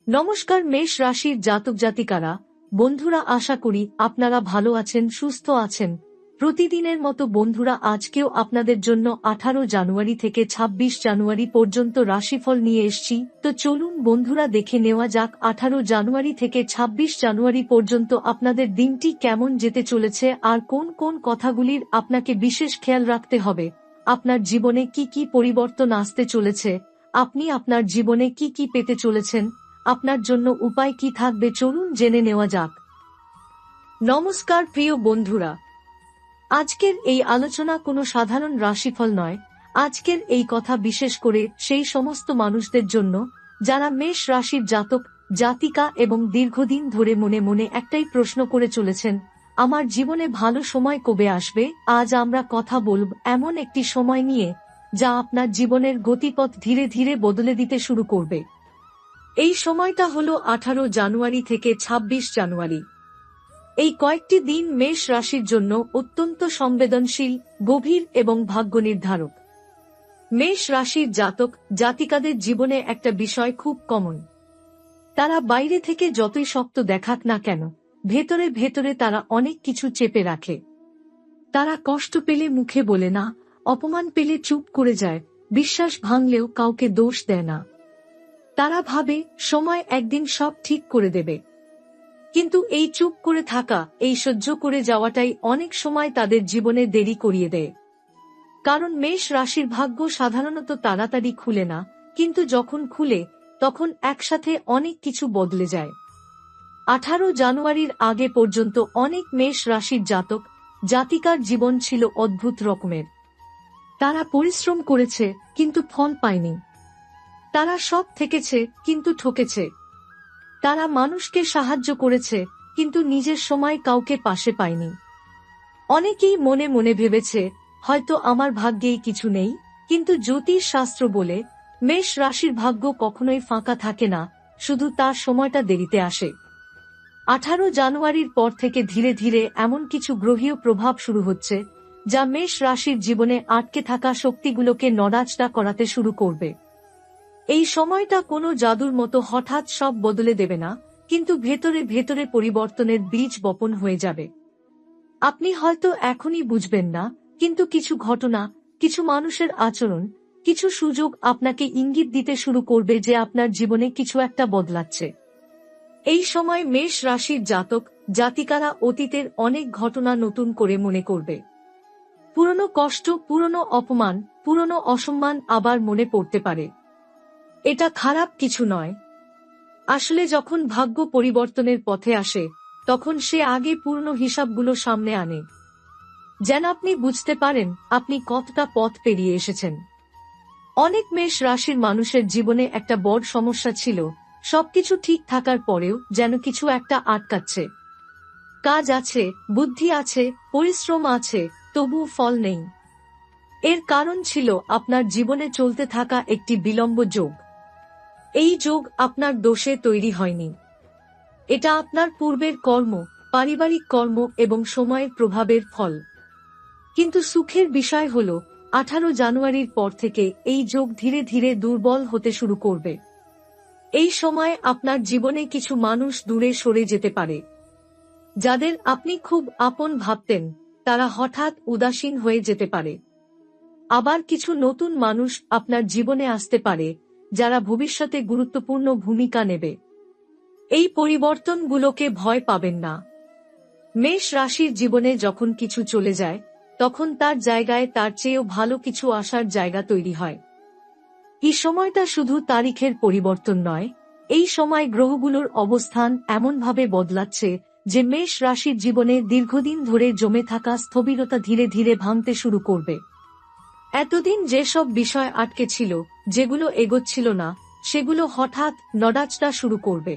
নমস্কার মেষ রাশির জাতক জাতিকারা, বন্ধুরা, আশা করি আপনারা ভালো আছেন, সুস্থ আছেন। প্রতিদিনের মতো বন্ধুরা, আজকেও আপনাদের জন্য 18 জানুয়ারি থেকে 26 জানুয়ারি পর্যন্ত রাশিফল নিয়ে এসেছি। তো চলুন বন্ধুরা, দেখে নেওয়া যাক 18 জানুয়ারি থেকে 26 জানুয়ারি পর্যন্ত আপনাদের দিনটি কেমন যেতে চলেছে আর কোন কোন কথাগুলির আপনাকে বিশেষ খেয়াল রাখতে হবে। আপনার জীবনে কি কি পরিবর্তন আসতে চলেছে, আপনি আপনার জীবনে কি কি পেতে চলেছেন, আপনার জন্য উপায় কি থাকবে, চলুন জেনে নেওয়া যাক। নমস্কার প্রিয় বন্ধুরা, আজকের এই আলোচনা কোনো সাধারণ রাশিফল নয়। আজকের এই কথা বিশেষ করে সেই সমস্ত মানুষদের জন্য যারা মেষ রাশির জাতক জাতিকা এবং দীর্ঘদিন ধরে মনে মনে একটাই প্রশ্ন করে চলেছেন, আমার জীবনে ভালো সময় কবে আসবে। আজ আমরা কথা বলব এমন একটি সময় নিয়ে যা আপনার জীবনের গতিপথ ধীরে ধীরে বদলে দিতে শুরু করবে। এই সময়টা হলো 18 জানুয়ারি থেকে 26 জানুয়ারি। এই কয়েকটি দিন মেষ রাশির জন্য অত্যন্ত সংবেদনশীল, গভীর এবং ভাগ্য নির্ধারক। মেষ রাশির জাতক জাতিকাদের জীবনে একটা বিষয় খুব কমন। তারা বাইরে থেকে যতই শক্ত দেখাক না কেন, ভেতরে ভেতরে তারা অনেক কিছু চেপে রাখে। তারা কষ্ট পেলে মুখে বলে না, অপমান পেলে চুপ করে যায়, বিশ্বাস ভাঙলেও কাউকে দোষ দেয় না। তারা ভাবে সময় একদিন সব ঠিক করে দেবে। কিন্তু এই চুপ করে থাকা, এই সহ্য করে যাওয়াটাই অনেক সময় তাদের জীবনে দেরি করিয়ে দেয়। কারণ মেষ রাশির ভাগ্য সাধারণত তাড়াতাড়ি খুলে না, কিন্তু যখন খুলে তখন একসাথে অনেক কিছু বদলে যায়। 18 জানুয়ারির আগে পর্যন্ত অনেক মেষ রাশির জাতক জাতিকার জীবন ছিল অদ্ভুত রকমের। তারা পরিশ্রম করেছে কিন্তু ফল পায়নি। তারা সৎ থেকেছে কিন্তু ঠকেছে। তারা মানুষকে সাহায্য করেছে কিন্তু নিজের সময় কাউকে পাশে পায়নি। অনেকেই মনে মনে ভেবেছে, হয়তো আমার ভাগ্যেই কিছু নেই। কিন্তু জ্যোতিষ শাস্ত্র বলে, মেষ রাশির ভাগ্য কখনোই ফাঁকা থাকে না, শুধু তার সময়টা দেরিতে আসে। 18 জানুয়ারির পর থেকে ধীরে ধীরে এমন কিছু গ্রহীয় প্রভাব শুরু হচ্ছে যা মেষ রাশির জীবনে আটকে থাকা শক্তিগুলোকে নড়াচড়া করাতে শুরু করবে। এই সময়টা কোনো জাদুর মতো হঠাৎ সব বদলে দেবে না, কিন্তু ভেতরে ভেতরে পরিবর্তনের বীজ বপন হয়ে যাবে। আপনি হয়তো এখনই বুঝবেন না, কিন্তু কিছু ঘটনা, কিছু মানুষের আচরণ, কিছু সুযোগ আপনাকে ইঙ্গিত দিতে শুরু করবে যে আপনার জীবনে কিছু একটা বদলাচ্ছে। এই সময় মেষ রাশির জাতক জাতিকারা অতীতের অনেক ঘটনা নতুন করে মনে করবে। পুরনো কষ্ট, পুরনো অপমান, পুরনো অসম্মান আবার মনে পড়তে পারে। এটা খারাপ কিছু নয়। আসলে যখন ভাগ্য পরিবর্তনের পথে আসে, তখন সে আগে পুরনো হিসাবগুলো সামনে আনে, যেন আপনি বুঝতে পারেন আপনি কতটা পথ পেরিয়ে এসেছেন। অনেক মেষ রাশির মানুষের জীবনে একটা বড় সমস্যা ছিল, সবকিছু ঠিক থাকার পরেও যেন কিছু একটা আটকাচ্ছে। কাজ আছে, বুদ্ধি আছে, পরিশ্রম আছে, তবুও ফল নেই। এর কারণ ছিল আপনার জীবনে চলতে থাকা একটি বিলম্ব যোগ। এই যোগ আপনার দোষে তৈরি হয়নি। এটা আপনার পূর্বের কর্ম, পারিবারিক কর্ম এবং সময়ের প্রভাবের ফল। কিন্তু সুখের বিষয় হল, 18 জানুয়ারির পর থেকে এই যোগ ধীরে ধীরে দুর্বল হতে শুরু করবে। এই সময় আপনার জীবনে কিছু মানুষ দূরে সরে যেতে পারে। যাদের আপনি খুব আপন ভাবতেন, তারা হঠাৎ উদাসীন হয়ে যেতে পারে। আবার কিছু নতুন মানুষ আপনার জীবনে আসতে পারে, যারা ভবিষ্যতে গুরুত্বপূর্ণ ভূমিকা নেবে। এই পরিবর্তনগুলোকে ভয় পাবেন না। মেষ রাশির জীবনে যখন কিছু চলে যায়, তখন তার জায়গায় তার চেয়েও ভালো কিছু আসার জায়গা তৈরি হয়। এই সময়টা শুধু তারিখের পরিবর্তন নয়, এই সময় গ্রহগুলোর অবস্থান এমনভাবে বদলাচ্ছে যে মেষ রাশির জীবনে দীর্ঘদিন ধরে জমে থাকা স্থবিরতা ধীরে ধীরে ভাঙতে শুরু করবে। এতদিন যেসব বিষয় আটকে ছিল, যেগুলো এগোচ্ছিল না, সেগুলো হঠাৎ নড়াচড়া শুরু করবে।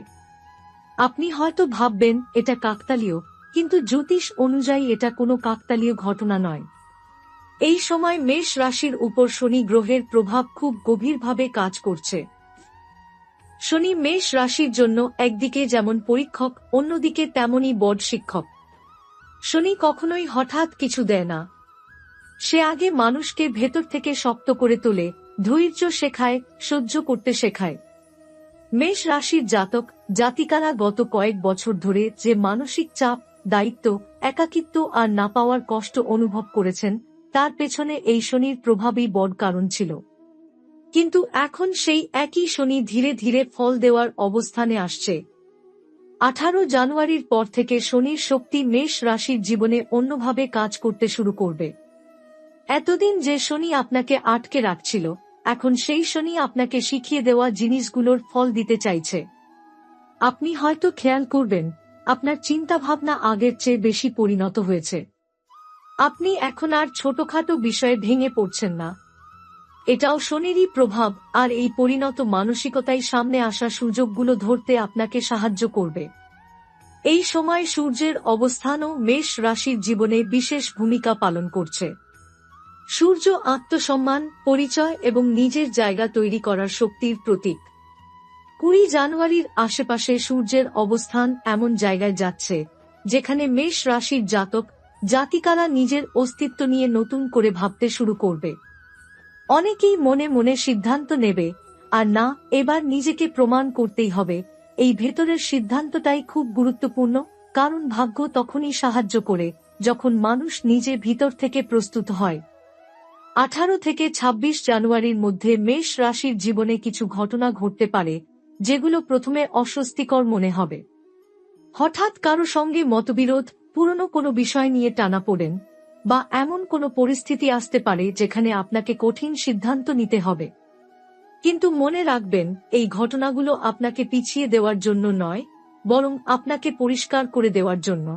আপনি হয়তো ভাববেন এটা কাকতালীয়, কিন্তু জ্যোতিষ অনুযায়ী এটা কোনো কাকতালীয় ঘটনা নয়। এই সময় মেষ রাশির উপর শনি গ্রহের প্রভাব খুব গভীরভাবে কাজ করছে। শনি মেষ রাশির জন্য একদিকে যেমন পরীক্ষক, অন্যদিকে তেমনই বড় শিক্ষক। শনি কখনোই হঠাৎ কিছু দেয় না। সে আগে মানুষকে ভেতর থেকে শক্ত করে তোলে, ধৈর্য শেখায়, সহ্য করতে শেখায়। মেষ রাশির জাতক জাতিকারা গত কয়েক বছর ধরে যে মানসিক চাপ, দায়িত্ব, একাকিত্ব আর না পাওয়ার কষ্ট অনুভব করেছেন, তার পেছনে এই শনির প্রভাবই বড় কারণ ছিল। কিন্তু এখন সেই একই শনি ধীরে ধীরে ফল দেওয়ার অবস্থানে আসছে। 18 জানুয়ারির পর থেকে শনির শক্তি মেষ রাশির জীবনে অন্যভাবে কাজ করতে শুরু করবে। এতদিন যে শনি আপনাকে আটকে রাখছিল, এখন সেই শনি আপনাকে শিখিয়ে দেওয়া জিনিসগুলোর ফল দিতে চাইছে। আপনি হয়তো খেয়াল করবেন, আপনার চিন্তাভাবনা আগের চেয়ে বেশি পরিণত হয়েছে। আপনি এখন আর ছোটখাটো বিষয়ে ভেঙে পড়ছেন না। এটাও শনিরই প্রভাব, আর এই পরিণত মানসিকতাই সামনে আসা সুযোগগুলো ধরতে আপনাকে সাহায্য করবে। এই সময় সূর্যের অবস্থানও মেষ রাশির জীবনে বিশেষ ভূমিকা পালন করছে। সূর্য আত্মসম্মান, পরিচয় এবং নিজের জায়গা তৈরি করার শক্তির প্রতীক। 20 জানুয়ারির আশেপাশে সূর্যের অবস্থান এমন জায়গায় যাচ্ছে যেখানে মেষ রাশির জাতক জাতিকারা নিজের অস্তিত্ব নিয়ে নতুন করে ভাবতে শুরু করবে। অনেকেই মনে মনে সিদ্ধান্ত নেবে, আর না, এবার নিজেকে প্রমাণ করতেই হবে। এই ভেতরের সিদ্ধান্তটাই খুব গুরুত্বপূর্ণ, কারণ ভাগ্য তখনই সাহায্য করে যখন মানুষ নিজে ভিতর থেকে প্রস্তুত হয়। 18 থেকে 26 জানুয়ারির মধ্যে মেষ রাশির জীবনে কিছু ঘটনা ঘটতে পারে যেগুলো প্রথমে অস্বস্তিকর মনে হবে। হঠাৎ কারো সঙ্গে মতবিরোধ, পুরনো কোনো বিষয় নিয়ে টানাপোড়েন, বা এমন কোনো পরিস্থিতি আসতে পারে যেখানে আপনাকে কঠিন সিদ্ধান্ত নিতে হবে। কিন্তু মনে রাখবেন, এই ঘটনাগুলো আপনাকে পিছিয়ে দেওয়ার জন্য নয়, বরং আপনাকে পরিষ্কার করে দেওয়ার জন্য।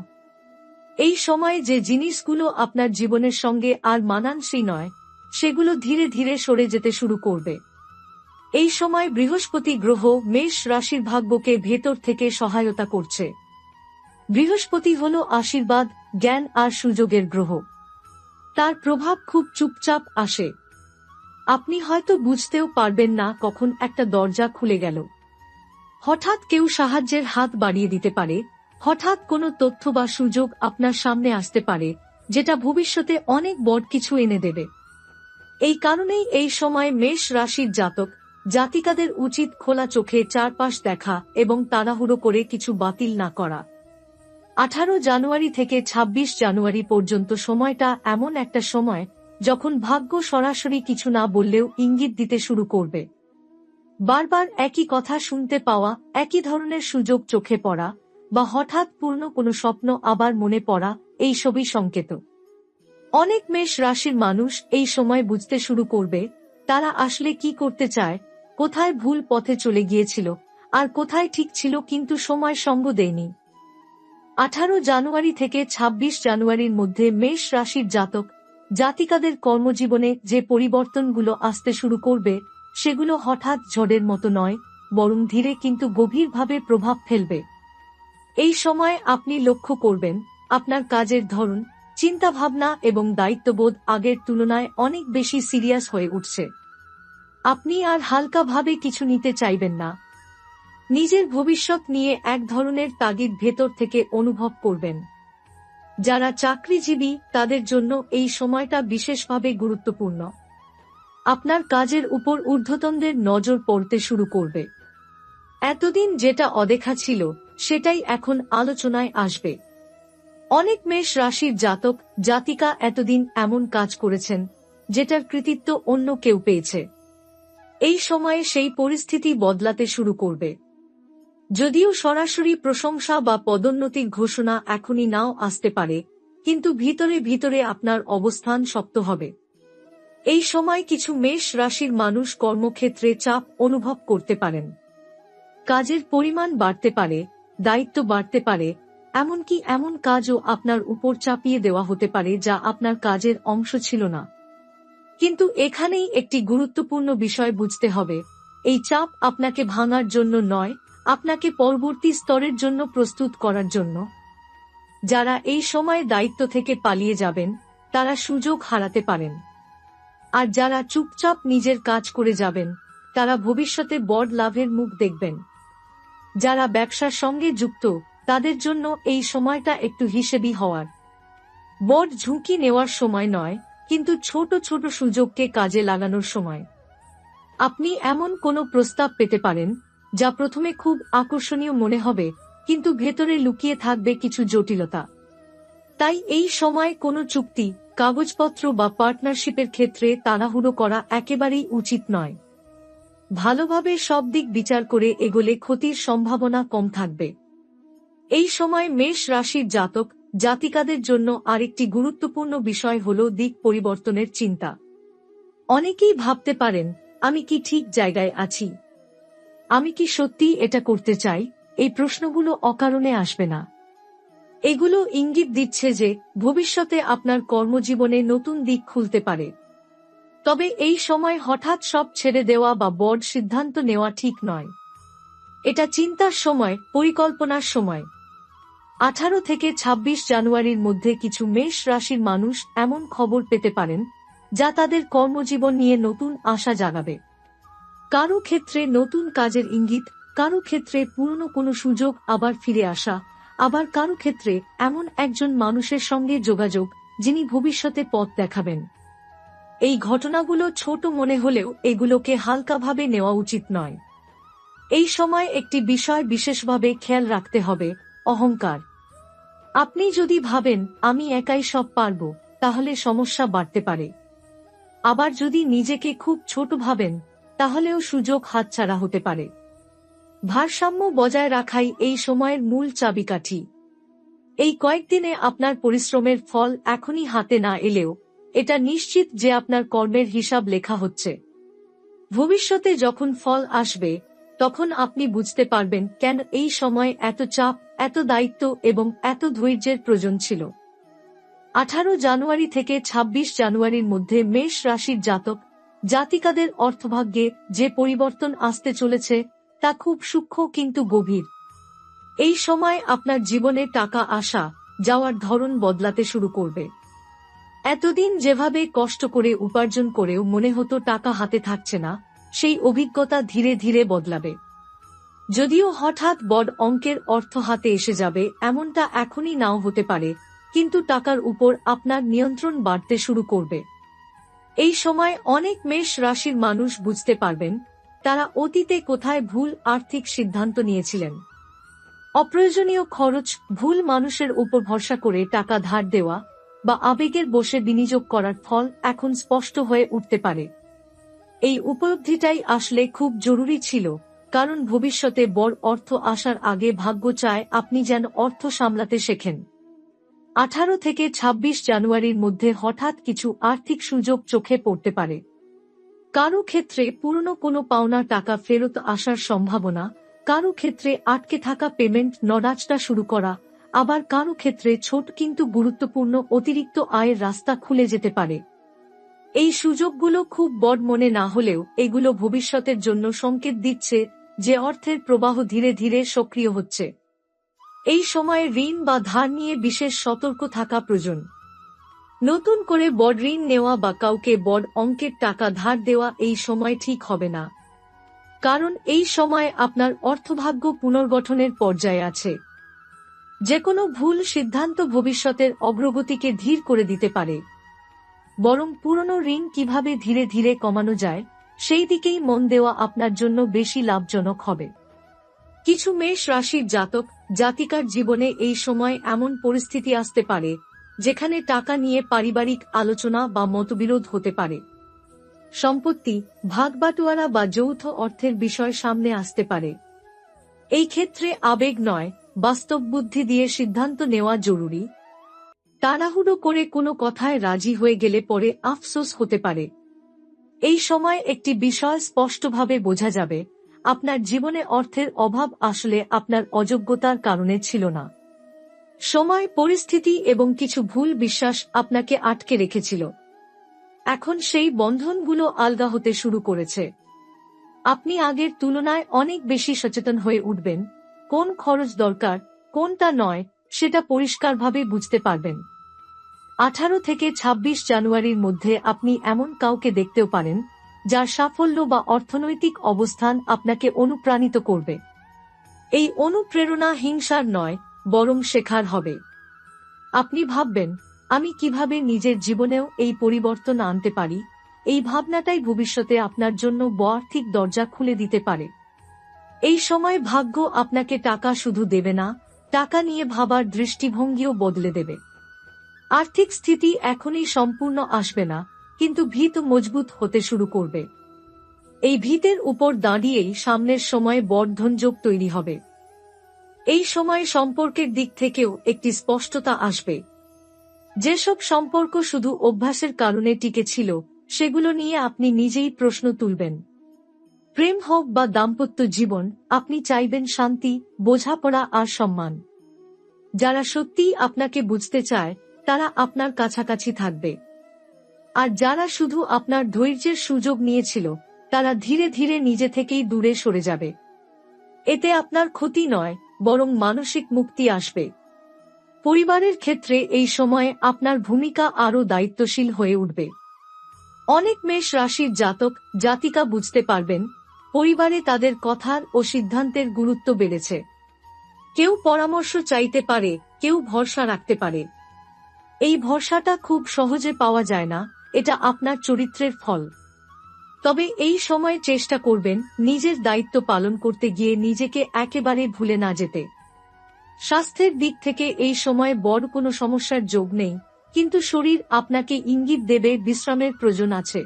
এই সময়ে যে জিনিসগুলো আপনার জীবনের সঙ্গে আর মানানসই নয়, সেগুলো ধীরে ধীরে সরে যেতে শুরু করবে। এই সময় বৃহস্পতি গ্রহ মেষ রাশির ভাগ্যকে ভেতর থেকে সহায়তা করছে। বৃহস্পতি হল আশীর্বাদ, জ্ঞান আর সুযোগের গ্রহ। তার প্রভাব খুব চুপচাপ আসে। আপনি হয়তো বুঝতেও পারবেন না কখন একটা দরজা খুলে গেল। হঠাৎ কেউ সাহায্যের হাত বাড়িয়ে দিতে পারে, হঠাৎ কোনো তথ্য বা সুযোগ আপনার সামনে আসতে পারে যেটা ভবিষ্যতে অনেক বড় কিছু এনে দেবে। এই কারণেই এই সময় মেষ রাশির জাতক জাতিকাদের উচিত খোলা চোখে চারপাশ দেখা এবং তাড়াহুড়ো করে কিছু বাতিল না করা। 18 জানুয়ারি থেকে 26 জানুয়ারি পর্যন্ত সময়টা এমন একটা সময় যখন ভাগ্য সরাসরি কিছু না বললেও ইঙ্গিত দিতে শুরু করবে। বারবার একই কথা শুনতে পাওয়া, একই ধরনের সুযোগ চোখে পড়া, বা হঠাৎ পূর্ণ কোনো স্বপ্ন আবার মনে পড়া, এই সবই সংকেত। অনেক মেষ রাশির মানুষ এই সময় বুঝতে শুরু করবে তারা আসলে কি করতে চায়, কোথায় ভুল পথে চলে গিয়েছিল, আর কোথায় ঠিক ছিল কিন্তু সময় সঙ্গ দেয়নি। 18 জানুয়ারি থেকে 26 জানুয়ারির মধ্যে মেষ রাশির জাতক জাতিকাদের কর্মজীবনে যে পরিবর্তনগুলো আসতে শুরু করবে, সেগুলো হঠাৎ ঝড়ের মতো নয়, বরং ধীরে কিন্তু গভীরভাবে প্রভাব ফেলবে। এই সময় আপনি লক্ষ্য করবেন, আপনার কাজের ধরন, চিন্তাভাবনা এবং দায়িত্ববোধ আগের তুলনায় অনেক বেশি সিরিয়াস হয়ে উঠছে। আপনি আর হালকাভাবে কিছু নিতে চাইবেন না। নিজের ভবিষ্যৎ নিয়ে এক ধরনের তাগিদ ভেতর থেকে অনুভব করবেন। যারা চাকরিজীবী তাদের জন্য এই সময়টা বিশেষভাবে গুরুত্বপূর্ণ। আপনার কাজের উপর ঊর্ধ্বতনদের নজর পড়তে শুরু করবে। এতদিন যেটা অদেখা ছিল সেটাই এখন আলোচনায় আসবে। অনেক মেষ রাশির জাতক জাতিকা এতদিন এমন কাজ করেছেন যেটার কৃতিত্ব অন্য কেউ পেয়েছে। এই সময়ে সেই পরিস্থিতি বদলাতে শুরু করবে। যদিও সরাসরি প্রশংসা বা পদোন্নতির ঘোষণা এখনই নাও আসতে পারে, কিন্তু ভিতরে ভিতরে আপনার অবস্থান শক্ত হবে। এই সময় কিছু মেষ রাশির মানুষ কর্মক্ষেত্রে চাপ অনুভব করতে পারেন। কাজের পরিমাণ বাড়তে পারে, দায়িত্ব বাড়তে পারে, এমনকি এমন কাজও আপনার উপর চাপিয়ে দেওয়া হতে পারে যা আপনার কাজের অংশ ছিল না। কিন্তু এখানেই একটি গুরুত্বপূর্ণ বিষয় বুঝতে হবে, এই চাপ আপনাকে ভাঙার জন্য নয়, আপনাকে পরবর্তী স্তরের জন্য প্রস্তুত করার জন্য। যারা এই সময় দায়িত্ব থেকে পালিয়ে যাবেন তারা সুযোগ হারাতে পারেন, আর যারা চুপচাপ নিজের কাজ করে যাবেন তারা ভবিষ্যতে বড় লাভের মুখ দেখবেন। যারা ব্যবসার সঙ্গে যুক্ত তাদের জন্য এই সময়টা একটু হিসেবি হওয়ার, বড় ঝুঁকি নেওয়ার সময় নয়, কিন্তু ছোট ছোট সুযোগকে কাজে লাগানোর সময়। আপনি এমন কোনো প্রস্তাব পেতে পারেন যা প্রথমে খুব আকর্ষণীয় মনে হবে, কিন্তু ভেতরে লুকিয়ে থাকবে কিছু জটিলতা। তাই এই সময় কোনো চুক্তি, কাগজপত্র বা পার্টনারশিপের ক্ষেত্রে তাড়াহুড়ো করা একেবারেই উচিত নয়। ভালোভাবে সব দিক বিচার করে এগোলে ক্ষতির সম্ভাবনা কম থাকবে। এই সময় মেষ রাশির জাতক জাতিকাদের জন্য আরেকটি গুরুত্বপূর্ণ বিষয় হল দিক পরিবর্তনের চিন্তা। অনেকেই ভাবতে পারেন, আমি কি ঠিক জায়গায় আছি? আমি কি সত্যি এটা করতে চাই? এই প্রশ্নগুলো অকারণে আসবে না। এগুলো ইঙ্গিত দিচ্ছে যে ভবিষ্যতে আপনার কর্মজীবনে নতুন দিক খুলতে পারে। তবে এই সময় হঠাৎ সব ছেড়ে দেওয়া বা বড় সিদ্ধান্ত নেওয়া ঠিক নয়। এটা চিন্তার সময়, পরিকল্পনার সময়। 18 থেকে 26 জানুয়ারির মধ্যে কিছু মেষ রাশির মানুষ এমন খবর পেতে পারেন যা তাদের কর্মজীবন নিয়ে নতুন আশা জাগাবে। কারো ক্ষেত্রে নতুন কাজের ইঙ্গিত, কারো ক্ষেত্রে পুরনো কোনো সুযোগ আবার ফিরে আসা, আবার কারো ক্ষেত্রে এমন একজন মানুষের সঙ্গে যোগাযোগ যিনি ভবিষ্যতে পথ দেখাবেন। এই ঘটনাগুলো ছোট মনে হলেও এগুলোকে হালকাভাবে নেওয়া উচিত নয়। এই সময় একটি বিষয় বিশেষভাবে খেয়াল রাখতে হবে, অহংকার। আপনি যদি ভাবেন আমি একাই সব পারব, তাহলে সমস্যা বাড়তে পারে। আবার যদি নিজেকে খুব ছোট ভাবেন, তাহলেও সুযোগ হাতছাড়া হতে পারে। ভারসাম্য বজায় রাখাই এই সময়ের মূল চাবিকাঠি। এই কয়েকদিনে আপনার পরিশ্রমের ফল এখনই হাতে না এলেও এটা নিশ্চিত যে আপনার কর্মের হিসাব লেখা হচ্ছে। ভবিষ্যতে যখন ফল আসবে, তখন আপনি বুঝতে পারবেন কেন এই সময় এত চাপ, এত দায়িত্ব এবং এত ধৈর্যের প্রয়োজন ছিল। 18 জানুয়ারি থেকে 26 জানুয়ারির মধ্যে মেষ রাশির জাতক জাতিকাদের অর্থভাগ্যে যে পরিবর্তন আসতে চলেছে তা খুব সূক্ষ্ম কিন্তু গভীর। এই সময় আপনার জীবনে টাকা আসা যাওয়ার ধরন বদলাতে শুরু করবে। এতদিন যেভাবে কষ্ট করে উপার্জন করেও মনে হতো টাকা হাতে থাকছে না, সেই অভিজ্ঞতা ধীরে ধীরে বদলাবে। যদিও হঠাৎ বড় অঙ্কের অর্থ হাতে এসে যাবে এমনটা এখনই নাও হতে পারে, কিন্তু টাকার উপর আপনার নিয়ন্ত্রণ বাড়তে শুরু করবে। এই সময় অনেক মেষ রাশির মানুষ বুঝতে পারবেন তারা অতীতে কোথায় ভুল আর্থিক সিদ্ধান্ত নিয়েছিলেন। অপ্রয়োজনীয় খরচ, ভুল মানুষের উপর ভরসা করে টাকা ধার দেওয়া বা আবেগের বশে বিনিয়োগ করার ফল এখন স্পষ্ট হয়ে উঠতে পারে। এই উপলব্ধিটাই আসলে খুব জরুরি ছিল, কারণ ভবিষ্যতে বড় অর্থ আসার আগে ভাগ্য চায় আপনি যেন অর্থ সামলাতে শেখেন। 18 থেকে 26 জানুয়ারির মধ্যে হঠাৎ কিছু আর্থিক সুযোগ চোখে পড়তে পারে। কারো ক্ষেত্রে পুরনো কোনো পাওনা টাকা ফেরত আসার সম্ভাবনা, কারো ক্ষেত্রে আটকে থাকা পেমেন্ট নড়াচড়া শুরু করা, আবার কারো ক্ষেত্রে ছোট কিন্তু গুরুত্বপূর্ণ অতিরিক্ত আয়ের রাস্তা খুলে যেতে পারে। এই সুযোগগুলো খুব বড় মনে না হলেও এগুলো ভবিষ্যতের জন্য সংকেত দিচ্ছে যে অর্থের প্রবাহ ধীরে ধীরে সক্রিয় হচ্ছে। এই সময়ে ঋণ বা ধার নিয়ে বিশেষ সতর্ক থাকা প্রয়োজন। নতুন করে বড় ঋণ নেওয়া বা কাউকে বড় অঙ্কের টাকা ধার দেওয়া এই সময় ঠিক হবে না, কারণ এই সময় আপনার অর্থভাগ্য পুনর্গঠনের পর্যায়ে আছে। যেকোনো ভুল সিদ্ধান্ত ভবিষ্যতের অগ্রগতিকে ধীর করে দিতে পারে। বরং পুরনো ঋণ কিভাবে ধীরে ধীরে কমানো যায় সেই দিকেই মন দেওয়া আপনার জন্য বেশি লাভজনক হবে। কিছু মেষ রাশির জাতক জাতিকার জীবনে এই সময় এমন পরিস্থিতি আসতে পারে যেখানে টাকা নিয়ে পারিবারিক আলোচনা বা মতবিরোধ হতে পারে। সম্পত্তি, ভাগবাটোয়ারা বা যৌথ অর্থের বিষয় সামনে আসতে পারে। এই ক্ষেত্রে আবেগ নয়, বাস্তব বুদ্ধি দিয়ে সিদ্ধান্ত নেওয়া জরুরি। তাড়াহুড়ো করে কোনো কথায় রাজি হয়ে গেলে পরে আফসোস হতে পারে। এই সময় একটি বিষয় স্পষ্টভাবে বোঝা যাবে, আপনার জীবনে অর্থের অভাব আসলে আপনার অযোগ্যতার কারণে ছিল না। সময়, পরিস্থিতি এবং কিছু ভুল বিশ্বাস আপনাকে আটকে রেখেছিল। এখন সেই বন্ধনগুলো আলগা হতে শুরু করেছে। আপনি আগের তুলনায় অনেক বেশি সচেতন হয়ে উঠবেন, কোন খরচ দরকার, কোনটা নয় সেটা পরিষ্কারভাবে বুঝতে পারবেন। 18 থেকে 26 জানুয়ারির মধ্যে আপনি এমন কাউকে দেখতেও পারেন যার সাফল্য বা অর্থনৈতিক অবস্থান আপনাকে অনুপ্রাণিত করবে। এই অনুপ্রেরণা হিংসার নয়, বরং শেখার হবে। আপনি ভাববেন, আমি কিভাবে নিজের জীবনেও এই পরিবর্তন আনতে পারি। এই ভাবনাটাই ভবিষ্যতে আপনার জন্য বড় আর্থিক দরজা খুলে দিতে পারে। এই সময় ভাগ্য আপনাকে টাকা শুধু দেবে না, টাকা নিয়ে ভাবার দৃষ্টিভঙ্গিও বদলে দেবে। আর্থিক স্থিতি এখনই সম্পূর্ণ আসবে না, কিন্তু ভিত মজবুত হতে শুরু করবে। এই ভিতের উপর দাঁড়িয়েই সামনের সময়ে বর্ধনযোগ তৈরি হবে। এই সময় সম্পর্কের দিক থেকেও একটি স্পষ্টতা আসবে। যেসব সম্পর্ক শুধু অভ্যাসের কারণে টিকে ছিল, সেগুলো নিয়ে আপনি নিজেই প্রশ্ন তুলবেন। প্রেম হোক বা দাম্পত্য জীবন, আপনি চাইবেন শান্তি, বোঝাপড়া আর সম্মান। যারা সত্যিই আপনাকে বুঝতে চায়, তারা আপনার কাছাকাছি থাকবে। আর যারা শুধু আপনার ধৈর্যের সুযোগ নিয়েছিল, তারা ধীরে ধীরে নিজে থেকেই দূরে সরে যাবে। এতে আপনার ক্ষতি নয়, বরং মানসিক মুক্তি আসবে। পরিবারের ক্ষেত্রে এই সময়ে আপনার ভূমিকা আরও দায়িত্বশীল হয়ে উঠবে। অনেক মেষ রাশির জাতক জাতিকা বুঝতে পারবেন, পরিবারে তাদের কথার ও সিদ্ধান্তের গুরুত্ব বেড়েছে। কেউ পরামর্শ চাইতে পারে, কেউ ভরসা রাখতে পারে। এই ভরসাটা খুব সহজে পাওয়া যায় না, এটা আপনার চরিত্রের ফল। তবে এই সময় চেষ্টা করবেন নিজের দায়িত্ব পালন করতে গিয়ে নিজেকে একেবারে ভুলে না যেতে। স্বাস্থ্যের দিক থেকে এই সময় বড় কোনো সমস্যার যোগ নেই, কিন্তু শরীর আপনাকে ইঙ্গিত দেবে বিশ্রামের প্রয়োজন আছে।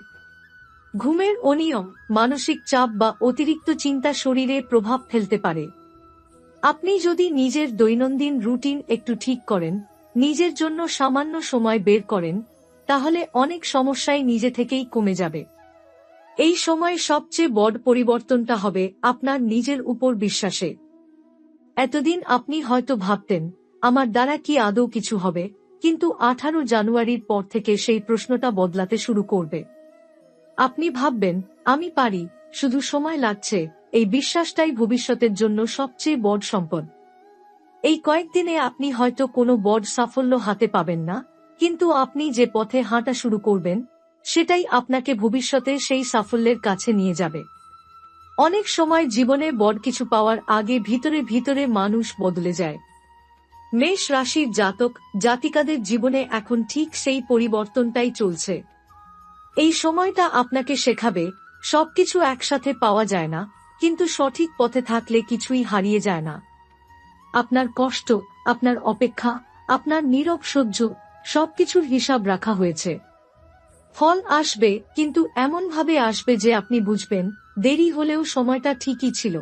ঘুমের অনিয়ম, মানসিক চাপ বা অতিরিক্ত চিন্তা শরীরে প্রভাব ফেলতে পারে। আপনি যদি নিজের দৈনন্দিন রুটিন একটু ঠিক করেন, নিজের জন্য সামান্য সময় বের করেন, তাহলে অনেক সমস্যাই নিজে থেকেই কমে যাবে। এই সময় সবচেয়ে বড় পরিবর্তনটা হবে আপনার নিজের উপর বিশ্বাসে। এতদিন আপনি হয়তো ভাবতেন, আমার দ্বারা কি আদৌ কিছু হবে, কিন্তু 18 জানুয়ারির পর থেকে সেই প্রশ্নটা বদলাতে শুরু করবে। আপনি ভাববেন, আমি পারি, শুধু সময় লাগছে। এই বিশ্বাসটাই ভবিষ্যতের জন্য সবচেয়ে বড় সম্পদ। এই কয়েকদিনে আপনি হয়তো কোনো বড় সাফল্য হাতে পাবেন না, কিন্তু আপনি যে পথে হাঁটা শুরু করবেন, সেটাই আপনাকে ভবিষ্যতে সেই সাফল্যের কাছে নিয়ে যাবে। অনেক সময় জীবনে বড় কিছু পাওয়ার আগে ভিতরে ভিতরে মানুষ বদলে যায়। মেষ রাশির জাতক জাতিকাদের জীবনে এখন ঠিক সেই পরিবর্তনটাই চলছে। এই সময়টা আপনাকে শেখাবে, সবকিছু একসাথে পাওয়া যায় না, কিন্তু সঠিক পথে থাকলে কিছুই হারিয়ে যায় না। আপনার কষ্ট, আপনার অপেক্ষা, আপনার নীরব সহ্য, সবকিছুর হিসাব রাখা হয়েছে। ফল আসবে, কিন্তু এমনভাবে আসবে যে আপনি বুঝবেন, দেরি হলেও সময়টা ঠিকই ছিল।